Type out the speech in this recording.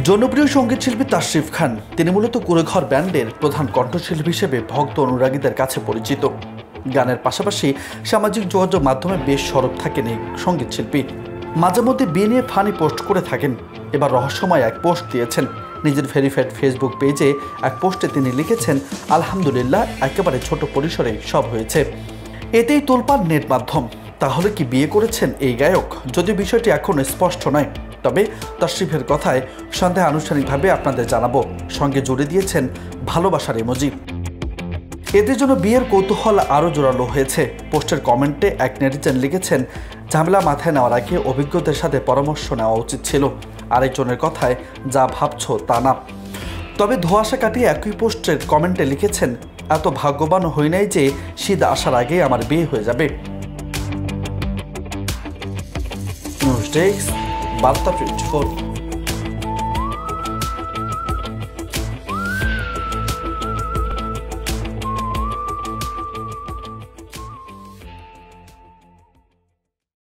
জনপ্রিয় সঙ্গীতশিল্পী তাশরিফ খান তিনি মূলত কুড়েঘর ব্যান্ডের প্রধান কণ্ঠশিল্পী হিসেবে ভক্ত অনুরাগীদের কাছে পরিচিত। গানের পাশাপাশি সামাজিক যোগাযোগ মাধ্যমে বেশ সরব থাকেন এই সঙ্গীতশিল্পী। মাঝে মধ্যে বিয়ে নিয়ে ফানি পোস্ট করে থাকেন। এবার রহস্যময় এক পোস্ট দিয়েছেন। নিজের ভেরিফাইড ফেসবুক পেজে এক পোস্টে তিনি লিখেছেন, আলহামদুলিল্লাহ, একেবারে ছোট পরিসরে সব হয়েছে। এতেই তোলপাড় নেট মাধ্যম। তাহলে কি বিয়ে করেছেন এই গায়ক? যদিও বিষয়টি এখনও স্পষ্ট নয়, তবে তাশরিফের কথায় সন্ধ্যায় আনুষ্ঠানিকভাবে আপনাদের জানাবো। সঙ্গে জুড়ে দিয়েছেন ভালোবাসার ইমোজি। এদের জন্য বিয়ের কৌতূহল আরও জোরালো হয়েছে। পোস্টের কমেন্টে এক নেটিজেন লিখেছেন, ঝামেলা মাথায় নেওয়ার আগে অভিজ্ঞদের সাথে পরামর্শ নেওয়া উচিত ছিল। আরেকজনের কথায় যা ভাবছ তা না। তবে ধোঁয়াশা কাটিয়ে একই পোস্টের কমেন্টে লিখেছেন, এত ভাগ্যবান হই নাই যে শীত আসার আগে আমার বিয়ে হয়ে যাবে। নিউজ ডেস্ক, বার্তা 24।